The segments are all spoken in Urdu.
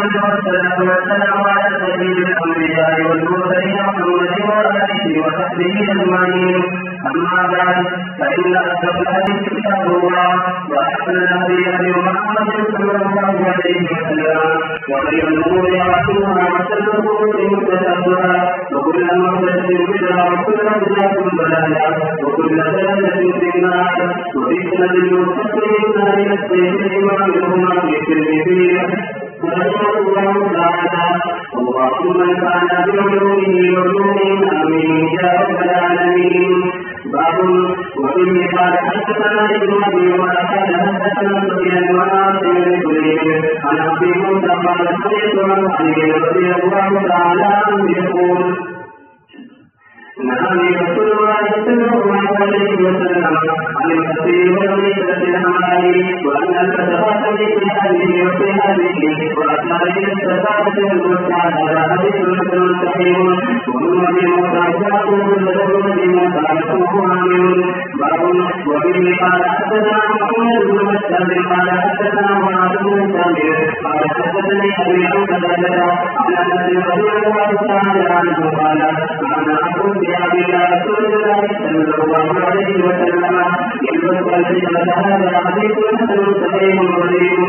والسلام على سيد الأنبياء والمرسلين محمد وآله وصحبه أجمعين. أما بعد فإن أصدق الحديث كتاب الله وأحسن الهدي هدي محمد صلى الله عليه وسلم وخير الأمور محدثاتها وشر الأمور محدثاتها وكل محدثة بدعة وكل بدعة ضلالة وكل ضلالة في النار. وفتنة المستقيمين إلى السيف ومنهم الترمذي رحمه الله تعالى. اللهم انفعنا بعلومه وعلومهم آمين يا رب العالمين. باب وفيه قال حدثنا ابن ابي عمر قال حدثنا سفيان وعاصم بن سليم عن ابي موسى قال سمعت عن علي رضي الله تعالى عنه يقول نهاني رسول الله صلى الله عليه وسلم عن الكثير والميتة الأعمال وأن الفتوات في هذه وفي هذه وأثار التفاوت والمسعى هذا حديث حسن صحيح. ومن أبي موسى جاءه بدر بن موسى يقوم عامر. باب وبه قال حدثنا محمد بن مسعود قال حدثنا معاذ بن سامر قال حدثني أبي عن قتادة عن أنس رضي الله تعالى عنه قال كان أبو بأبي رسول الله صلى الله عليه وسلم يلبس الفتنة. هذا حديث حسن صحيح غريب.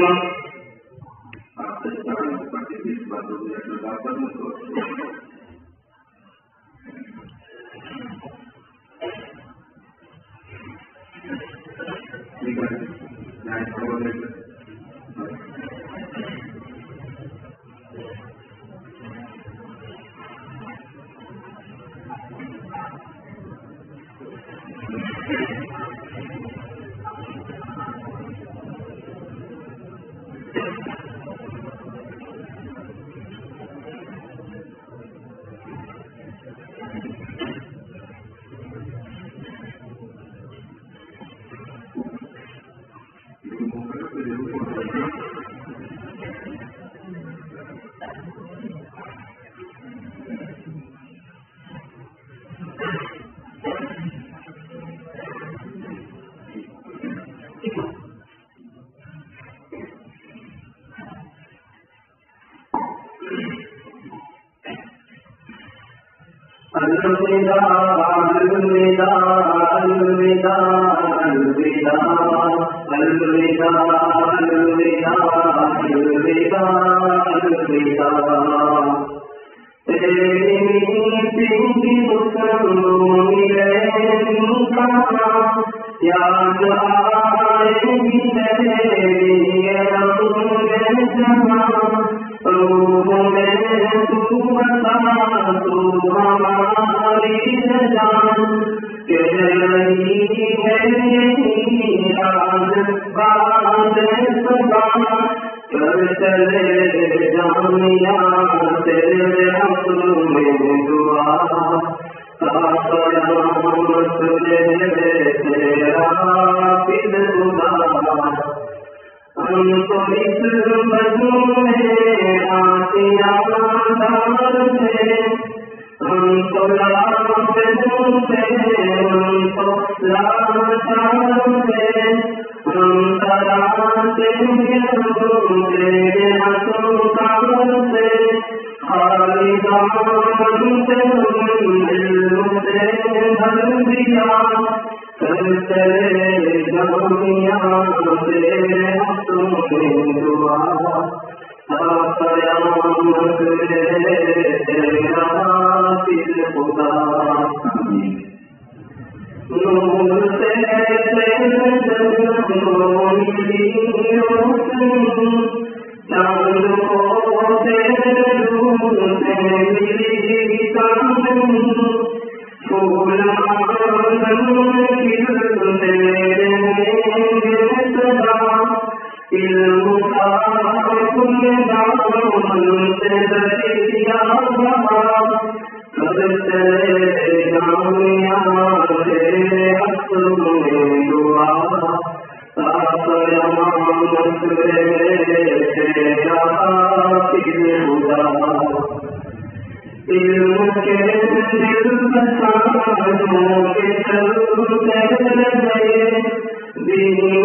دین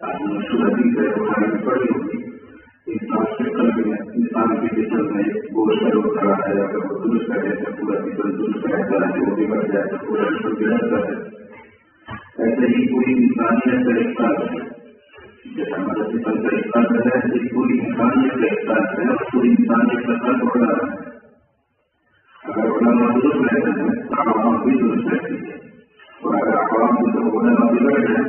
شدید ہے اٹھانی پڑی ہوگی. انسان شکل میں انسان کے جسم میں گوشت کا روک کھڑا ہے. اگر وہ درست کرے تو پورا جسم درست رہتا ہے. وہ بگڑ جائے تو پورا جسم بگڑتا ہے. ایسے ہی پوری انسانیت کا احساس ہے. جیسا ہمارا جسم کا احساس ہے ایسے ہی پوری انسانیت کا احساس ہے. اور پوری انسانیت کا سر بڑھ رہا ہے. اگر علماء درست رہتے ہیں تو عوام بھی درست رہتی ہے. اور اگر عوام کی تو علماء بگڑ جائے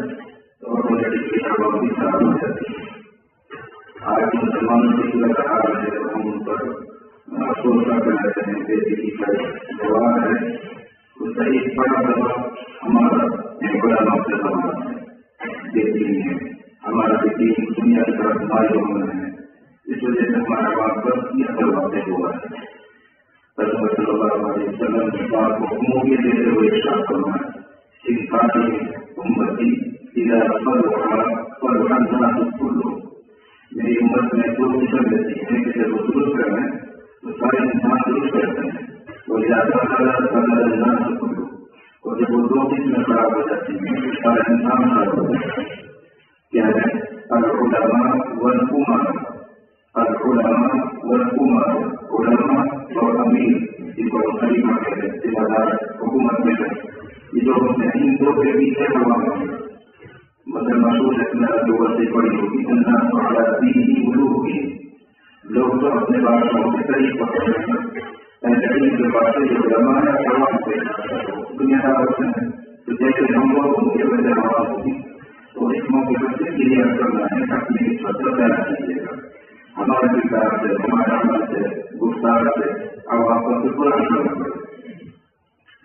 تو آٹومیٹکلی عوام بھی خراب ہو جاتی ہے. آج مسلمانوں کی صورت حال ہے. ہم ان پر افسوس کر رہتے ہیں. بے دلی کا جواب ہے. اس کا ایک بڑا سبب ہمارا علماء سے سوال ہے. بے دلی ہے. ہمارا بھی دین دنیا کی طرف مائل ہونا ہے. اس وجہ سے ہمارا بات پر یہ اثر واقع ہوا ہے. رسول صلی اللہ علیہ وسلم کی بات کو عمومی دیتے ہوئے ارشاد فرمایا امتی اذا فرحا الناس كلهم. میری امت میں دو قسم رہتی ہے کہ جب وہ درست کریں تو سارے انسان درست کرتے ہیں. وہ زیادہ الناس كلهم. اور جب وہ دو قسمیں خراب ہو جاتی ہیں تو سارے انسان خراب ہو جاتے ہیں. کیا ہے العلماء والامراء. العلماء والامراء. علماء اور امیر جن کو خلیفہ کہتے ہیں ذمہ دار حکومت میں ہے. یہ جو ان دو کے بیچ ہے ہوا میں مطلب مشہور ہے جو سے پڑی ہوگی انسان کو حالات بھی ملو ہوگی. لوگ تو اپنے بادشاہوں کے قریب پکڑ رہے ہیں. ایسے جو بادشاہ جو علماء ہے عوام سے دنیا کا وقت ہے تو جیسے ہم لوگ ان کے وجہ عوام ہوگی تو اس موقع پر سے کلیئر کرنا ہے اپنی نسبت پر تیار کیجیے گا. ہمارے کردار سے ہمارے عمل سے گفتار سے عوام کو بالکل اثر پڑے.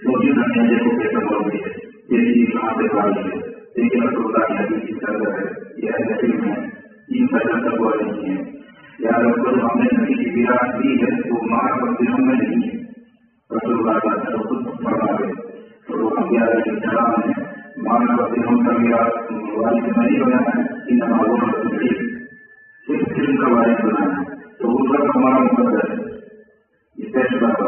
موجود اندازے کو کیسا ہوگی یہ چیز کہاں سے پائی ہے. لیکن رسول اللہ کی قدر ہے. یہ ایسے ہے ان کا جب ہوا نہیں ہے. یا رسول ہم نے نبی کی وراثت دی ہے وہ مار پر دنوں میں نہیں ہے. رسول اللہ کا خود فرما ہے تو وہ انبیاء علیہ السلام نے مار پر دنوں کا وراثت والد نہیں بنانا ہے. ان معلوم صرف علم کا وارث بنانا ہے. تو اس وقت ہمارا مقدر ہے یہ فیصلہ ہے.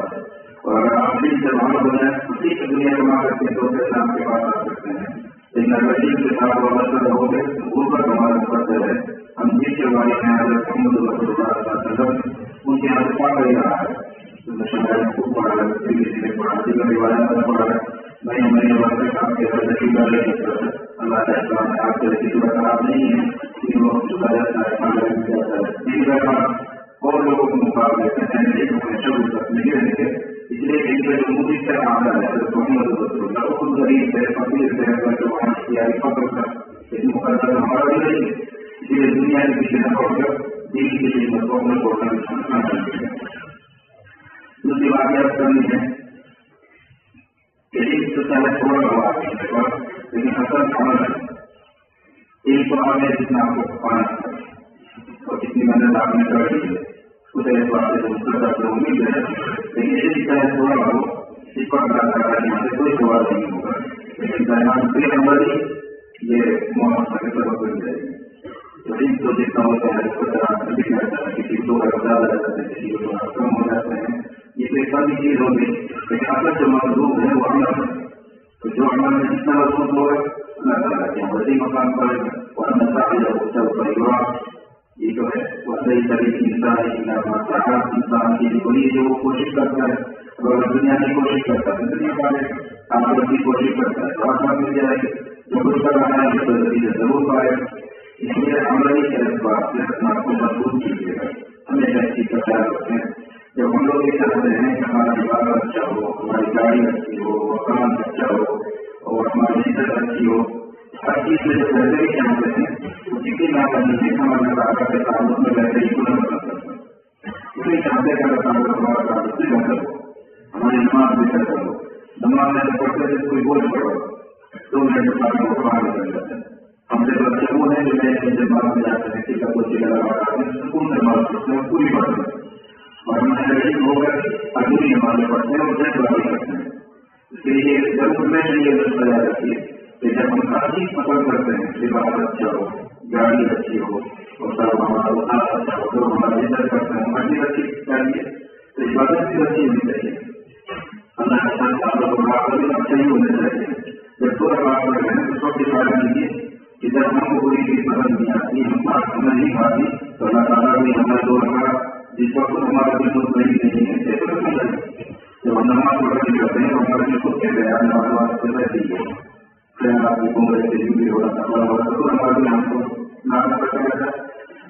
اور اگر آپ دل سے وہاں بنائیں اسی سے دنیا کما کرتے ہیں تو پیسہ آپ کے پاس آ سکتے ہیں. لیکن اگر دل کے ساتھ وابستہ رہو گے تو ان پر ہمارا مقدر ہے. ہم جس کے بارے میں حضرت محمد رسول اللہ صلی اللہ علیہ وسلم ان کے یہاں سے پڑھ رہی رہا ہے. مشاہدہ خوب پڑھا ہے. کسی نے پڑھا دیگر روایات میں پڑھا ہے. میں واسطے آپ کے گھر نصیب کر رہے اللہ کا اسلام ہے. آپ کے کسی کا خراب نہیں ہے. ان لوگ چکا جاتا ہے کھانا بھی جاتا ہے. تین جگہ اور لوگوں کے مقابلے میں لیکن شروع تک نہیں رہیں گے. اس لیے ان کا جو مجھے سے آتا ہے محمد رسول اللہ وہ خود غریب ہے فقیر ہے جو وہاں کیا فخر کا لیکن مقدر ہمارا بھی نہیں ہے. اسی لیے دنیا کے پیچھے نہ پڑ کر دین کی خدمت کو اپنے پڑھنا چاہیے. دوسری بات یہ کرنی ہے کہ ایک تو چاہے تھوڑا بڑا لیکن اصل عمل ہے. ایک تو عمل ہے جتنا آپ کو پانا چاہیے اور جتنی محنت آپ نے کر لی ہے اسے اس بات سے مستقبل امید ہے. لیکن یہ چاہے تھوڑا ہو اس پر یہاں سے کوئی سوال نہیں ہوگا. لیکن درمیان پھر عملی یہ معاشرہ کے سبب بن جائے گی. تو ان کو جتنا ہوتا ہے اس کو بھی کرتا ہے. کسی کو زیادہ رہتا ہے کسی کو تھوڑا کم ہو جاتا ہے. یہ تو ایک ساری چیز ہوگی. لیکن اصل جو مضبوط ہے وہ عمل ہے. تو جو عمل میں جتنا مضبوط ہوگا اللہ تعالیٰ کے بڑی مقام پر اور اندر پریوار یہ جو ہے وہ صحیح طریقے انسان کی بڑی جو وہ کوشش کرتا ہے اور دنیا کی کوشش کرتا ہے دنیا والے آخرت کی کوشش کرتا ہے تو آسمان مل جائے گی. جو کچھ کر رہا ہے اس کو نتیجہ ضرور پائے. اس لیے عملی کے اعتبار سے اپنا کو مضبوط کیجیے گا. ہمیشہ اس چیز کا خیال رکھیں. جب ہم لوگ یہ چاہتے ہیں کہ ہمارا عبادت اچھا ہو ہماری گاڑی اچھی ہو مکان اچھا ہو اور ہماری عزت اچھی ہو ہر چیز میں جو بہتری چاہتے ہیں اسی کی نہ کرنی ہے. ہمارے تعلق کے تعلق میں بہتری کو نہ کر سکتے. اسی چاہتے کہ تعلق ہمارا تعلق سے بہتر ہو ہماری نماز بھی بہتر ہو. نماز میں پڑھتے تھے کوئی بول پڑھو 2 منٹ میں کو باہر نکل جاتے ہیں. ہم سے بچے وہ ہیں جو نئے جماعت میں جاتے ہیں ٹھیک ہے کوئی چیز سکون سے بات کرتے ہیں پوری بات کرتے ہیں. اور ہمارے ہو کر ادھوری نمازیں پڑھتے ہیں اور جیسے بات کرتے ہیں. اس کے لیے ضرور میں یہ سجا رکھیے کہ جب ہم ہر چیز پسند کرتے ہیں عبادت اچھا ہو گاڑی اچھی ہو اور سب ہمارا اتار اچھا ہو تو ہماری عزت کرتے ہیں ہماری اچھی چاہیے تو عبادت بھی اچھی ہونی چاہیے. اللہ کے ساتھ اچھا ہی ہونا چاہیے. جب تھوڑا بات کر رہے ہیں تو سب کے بارے میں کہ جب ہم کو کوئی کی پسند نہیں آتی، ہم بات سمجھ نہیں پاتی، تو اللہ تعالیٰ نے ہمیں دو رکعت جس وقت ہمارا بالکل صحیح نہیں ہے ایسے نہیں ہے. جب ہم نماز پڑھنے کرتے ہیں ہمارے جو خود کہتے ہیں نماز سے رہتی ہے خیال آپ کو بھی ہو رہا تھا تو ہمارے ہم کو نام کرتے رہتا ہے.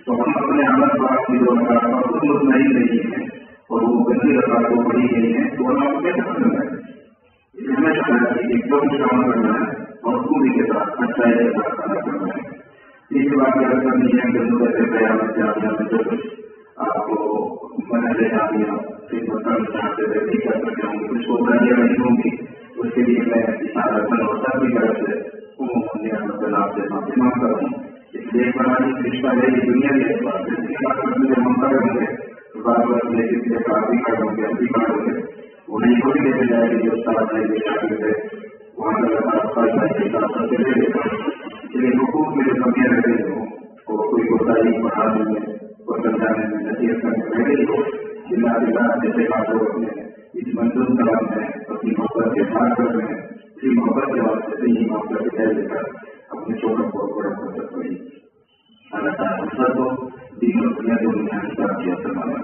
تو ہم اپنے عمل بات کی دو رکعت پر خود نہیں رہی ہے اور وہ گندی رکعت کو پڑھی گئی ہے تو اللہ کو کیسے پسند ہے. ہمیشہ ایک دم کام کرنا ہے اور خوبی کے ساتھ اچھائی کے ساتھ کھانا کرنا ہے. اس بات کی رقم نہیں ہے کہ صبح سے تیار آپ کو بنا لے جا دیا پھر مطلب چاہتے تھے ٹھیک کر سکتے ہوں کچھ کو گاڑیاں نہیں ہوں گی اس کے لیے میں اشارہ اور سب کی طرف سے آپ سے معافی مانگتا ہوں. اس لیے بنانے کی رشتہ ہے دنیا کے بات مجھے ممتا کروں گے بار بار لے کے کافی کارڈوں گے اپنی کارڈوں گے وہ نہیں تھوڑی دیکھے جائے گی جو ساتھ نہیں دے شادی سے وہاں کا لے لیتا اس لیے حقوق میں جو کمیاں رہتے ہوں اور کوئی کوتاہی پڑھانے میں اور سمجھانے میں نصیحت کرنے میں رہے ہو جنا جیسے باتوں اپنے اس منظور کلام میں اپنی محبت کے بات کر رہے ہیں اسی محبت کے واسطے سے ہی محبت کے لے کر اپنے چھوٹوں کو بڑا کر سکتے ہیں. اللہ تعالیٰ سب کو دین اور دنیا کو حساب کیا سرمانا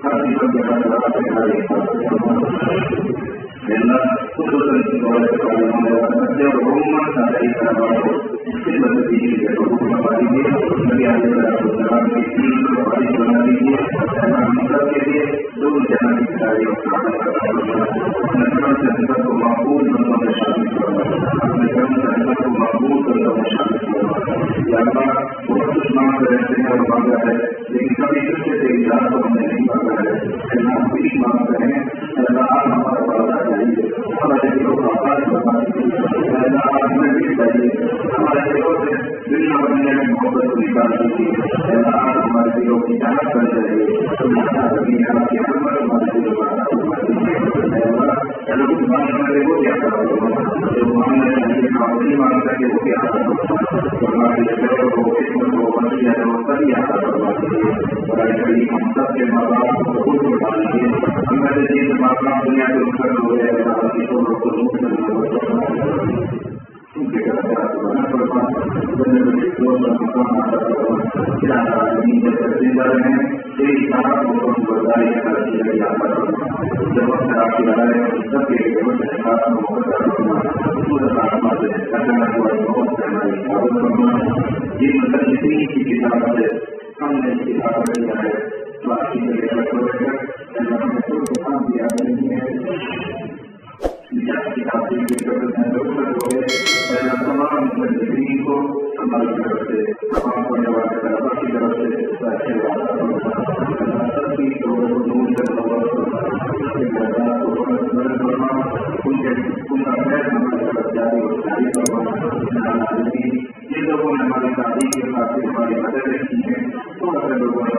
ہر ہماری مدد رکھی ہے تو اگر لوگوں نے